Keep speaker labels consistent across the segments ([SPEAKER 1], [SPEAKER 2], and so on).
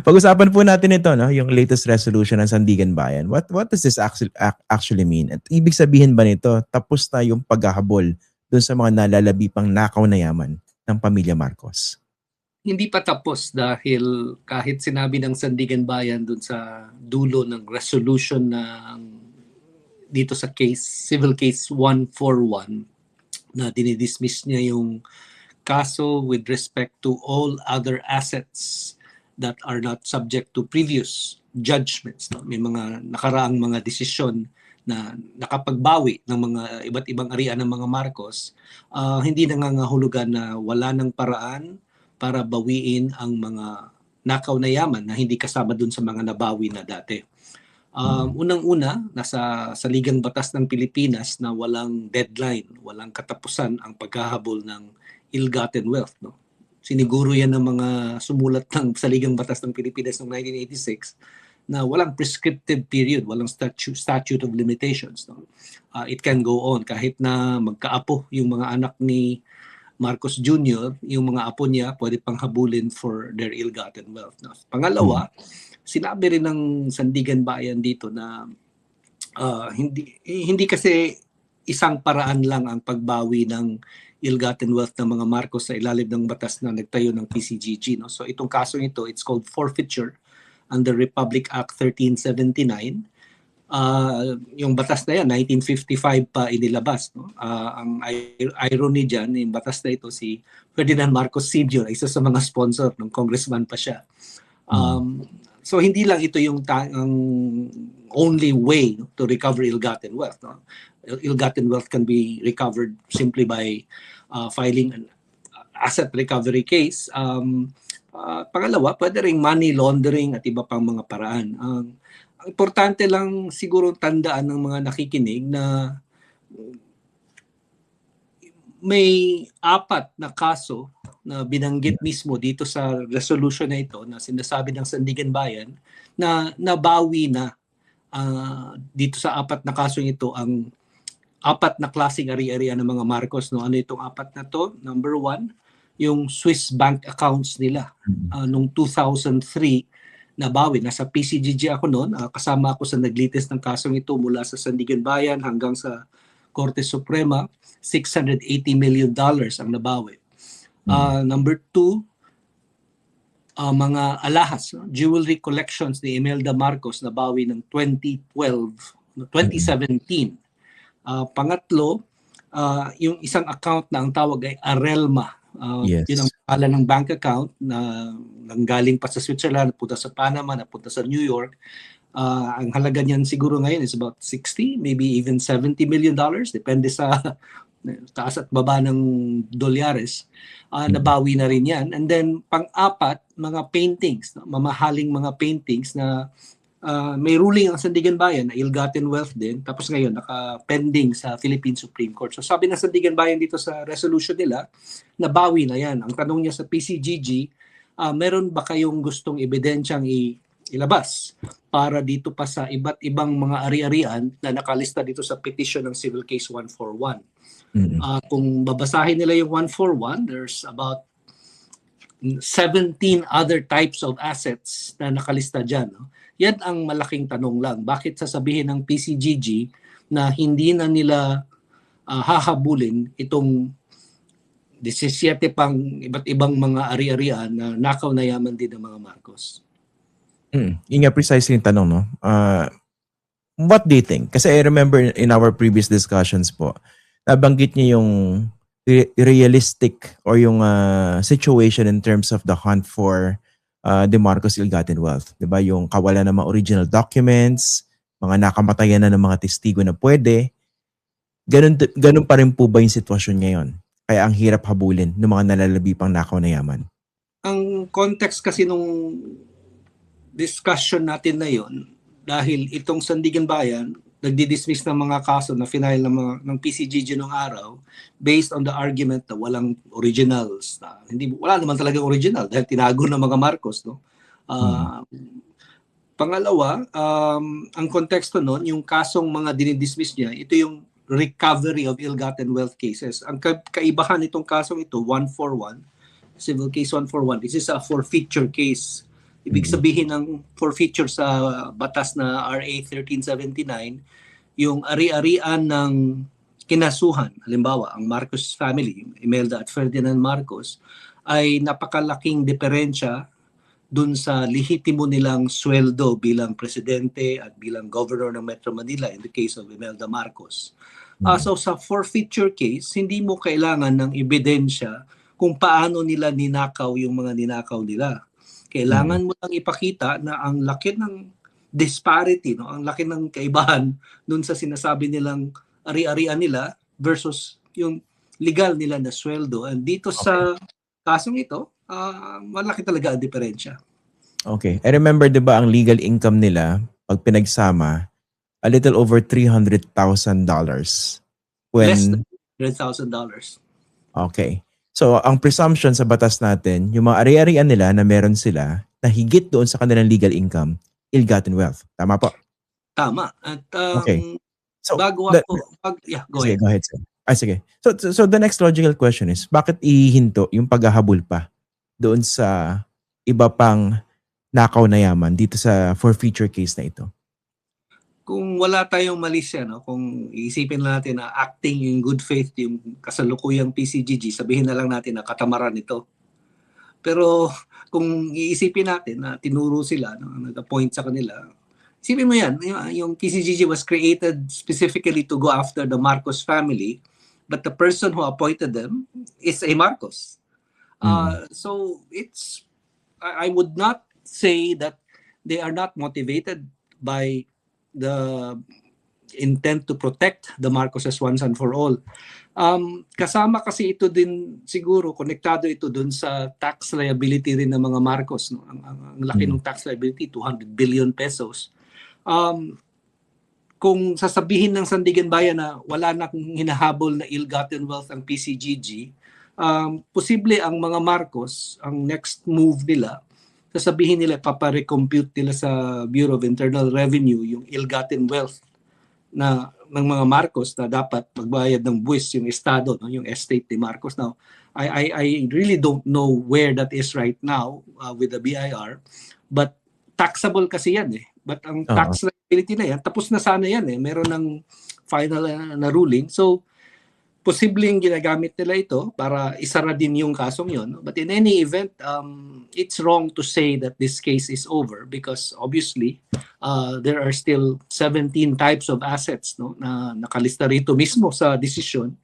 [SPEAKER 1] Pag-usapan po natin ito, no, yung latest resolution ng Sandigan Bayan. What does this actually mean? At ibig sabihin ba nito, tapos na yung paghahabol dun sa mga nalalabi pang nakaw na yaman ng pamilya Marcos?
[SPEAKER 2] Hindi pa tapos dahil kahit sinabi ng Sandigan Bayan dun sa dulo ng resolution ng dito sa civil case 141 na dinidismiss niya yung kaso with respect to all other assets that are not subject to previous judgments. No? May mga nakaraang mga desisyon na nakapagbawi ng mga iba't ibang arian ng mga Marcos, hindi nangangahulugan na wala ng paraan para bawiin ang mga nakaw na yaman na hindi kasama dun sa mga nabawi na dati. Unang-una, nasa saligang batas ng Pilipinas na walang deadline, walang katapusan ang paghahabol ng ill-gotten wealth. No? Siniguro yan ng mga sumulat ng saligang batas ng Pilipinas noong 1986 na walang prescriptive period, walang statute of limitations. No? It can go on kahit na magkaapo yung mga anak ni Marcos Jr., yung mga apo niya pwede pang habulin for their ill-gotten wealth. No? Pangalawa, sinabi rin ng Sandigan Bayan dito na hindi kasi isang paraan lang ang pagbawi ng ill-gotten wealth ng mga Marcos sa ilalim ng batas na nagtayo ng PCGG. No? So itong kaso ito, it's called forfeiture under Republic Act 1379. Yung batas na yan, 1955 pa inilabas. No? Ang irony dyan, yung batas na ito, si Ferdinand Marcos Sr., isa sa mga sponsor, ng congressman pa siya. So hindi lang ito yung only way, no, to recover ill-gotten wealth. No? Ill-gotten wealth can be recovered simply by filing an asset recovery case. Pangalawa, pwede ring money laundering at iba pang mga paraan. Ang importante lang siguro tandaan ng mga nakikinig na may 4 na kaso na binanggit mismo dito sa resolution na ito na sinasabi ng Sandigan Bayan na nabawi na dito sa 4 na kaso ito ang 4 na klaseng ari-arian ng mga Marcos. No? Ano itong 4 na to? Number 1, yung Swiss bank accounts nila. Noong 2003, nabawi. Nasa PCGG ako noon. Kasama ako sa naglitis ng kasong ito mula sa Sandigan Bayan hanggang sa Korte Suprema. $680 million ang nabawi. Number 2, mga alahas, no? Jewelry collections ni Imelda Marcos nabawi ng 2017. Pangatlo, yung isang account na ang tawag ay Arelma.
[SPEAKER 1] Yes.
[SPEAKER 2] Yun ang pangalan ng bank account na nanggaling pa sa Switzerland, napunta sa Panama, napunta sa New York. Ang halaga niyan siguro ngayon is about 60, maybe even $70 million, depende sa taas at baba ng dolyares. Nabawi na rin yan. And then, pang-4, mga paintings, no? Mamahaling mga paintings na may ruling ang Sandigan Bayan na ill-gotten wealth din. Tapos ngayon, naka-pending sa Philippine Supreme Court. So sabi ng Sandigan Bayan dito sa resolution nila, nabawi na yan. Ang tanong niya sa PCGG, meron ba kayong gustong ebidensyang ilabas para dito pa sa iba't ibang mga ari-arian na nakalista dito sa petition ng Civil Case 141. Kung babasahin nila yung 141, there's about 17 other types of assets na nakalista dyan. No? Yan ang malaking tanong lang. Bakit sasabihin ng PCGG na hindi na nila hahabulin itong 17 pang iba't ibang mga ari-arian na nakaw na yaman din ng mga Marcos?
[SPEAKER 1] Yun nga precisely yung tanong, no? What do you think? Kasi I remember in our previous discussions po, nabanggit niya yung realistic or yung situation in terms of the hunt for the Marcos ill-gotten wealth. Diba? Yung kawalan ng mga original documents, mga nakamatayan na ng mga testigo na pwede. Ganun pa rin po ba yung sitwasyon ngayon? Kaya ang hirap habulin ng mga nalalabi pang nakaw na yaman.
[SPEAKER 2] Ang context kasi nung discussion natin na yon, dahil itong Sandigan Bayan, nagdi-dismiss ng mga kaso na final ng PCGG noong araw based on the argument na walang originals. Wala naman talagang original dahil tinago ng mga Marcos. No? Pangalawa, ang konteksto nun, yung kasong mga dinidismiss niya, ito yung recovery of ill-gotten wealth cases. Ang kaibahan nitong kasong ito, 141, Civil Case 141, this is a forfeiture case Ibig sabihin ng forfeiture sa batas na RA 1379, yung ari-arian ng kinasuhan, halimbawa ang Marcos family, Imelda at Ferdinand Marcos, ay napakalaking diferensya dun sa lehitimo nilang sweldo bilang presidente at bilang governor ng Metro Manila in the case of Imelda Marcos. So sa forfeiture case, hindi mo kailangan ng ebidensya kung paano nila ninakaw yung mga ninakaw nila. Kailangan mo lang ipakita na ang laki ng disparity, no? Ang laki ng kaibahan dun sa sinasabi nilang ari-arian nila versus yung legal nila na sweldo. And dito sa kasong ito, malaki talaga ang diferensya.
[SPEAKER 1] Okay. I remember, di ba, ang legal income nila, pag pinagsama, a little over $300,000.
[SPEAKER 2] Less than $100,000.
[SPEAKER 1] Okay. So, ang presumption sa batas natin, yung mga ari-arian nila na meron sila na higit doon sa kanilang legal income, ill-gotten wealth. Tama po?
[SPEAKER 2] Tama. At
[SPEAKER 1] Okay. So,
[SPEAKER 2] bago ako, go
[SPEAKER 1] sige,
[SPEAKER 2] ahead.
[SPEAKER 1] go ahead, sir. Sige. So the next logical question is, bakit ihinto yung paghahabol pa doon sa iba pang nakaw na yaman dito sa forfeiture case na ito?
[SPEAKER 2] Kung wala tayong malisya, no? Kung iisipin natin na acting in good faith yung kasalukuyang PCGG, sabihin na lang natin na katamaran ito. Pero kung iisipin natin na tinuro sila, no? Nag-appoint sa kanila, isipin mo yan, yung PCGG was created specifically to go after the Marcos family, but the person who appointed them is a Marcos. So I would not say that they are not motivated by the intent to protect the Marcoses once and for all. Kasama kasi ito din siguro, konektado ito dun sa tax liability rin ng mga Marcos. No? Ang laki ng tax liability, 200 billion pesos. Kung sasabihin ng Sandigan Bayan na wala na kung hinahabol na ill-gotten wealth ang PCGG, posible ang mga Marcos, ang next move nila, sasabihin nila, paparecompute nila sa Bureau of Internal Revenue yung ill-gotten wealth na ng mga Marcos na dapat magbayad ng buwis yung estado, no, yung estate ni Marcos. Now, I really don't know where that is right now with the BIR, but taxable kasi yan eh. But ang tax liability na yan, tapos na sana yan eh. Meron ng final na ruling. So, posibleng ginagamit nila ito para isara din yung kasong yon. But in any event, it's wrong to say that this case is over because obviously there are still 17 types of assets, no, na nakalista rito mismo sa desisyon.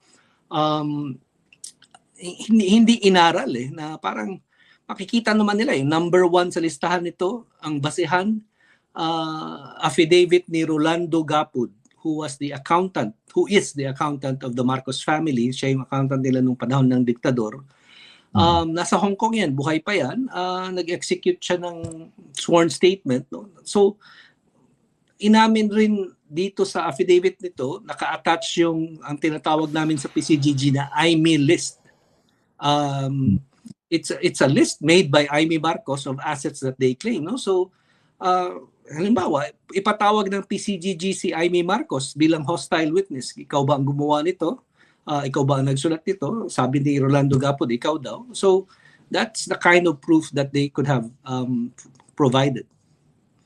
[SPEAKER 2] Hindi inaral eh, na parang makikita naman nila yung number 1 sa listahan nito, ang basehan, affidavit ni Rolando Gapud, who is the accountant of the Marcos family. Siya yung accountant nila nung panahon ng diktador. Nasa Hong Kong yan, buhay pa yan. Nag-execute siya ng sworn statement. No? So, inamin rin dito sa affidavit nito, naka-attach yung ang tinatawag namin sa PCGG na IME list. It's a list made by IME Marcos of assets that they claim. No? So, halimbawa, ipatawag ng PCGG si Aimee Marcos bilang hostile witness. Ikaw ba ang gumawa nito? Ikaw ba ang nagsulat nito? Sabi ni Rolando Gapud, ikaw daw. So, that's the kind of proof that they could have provided.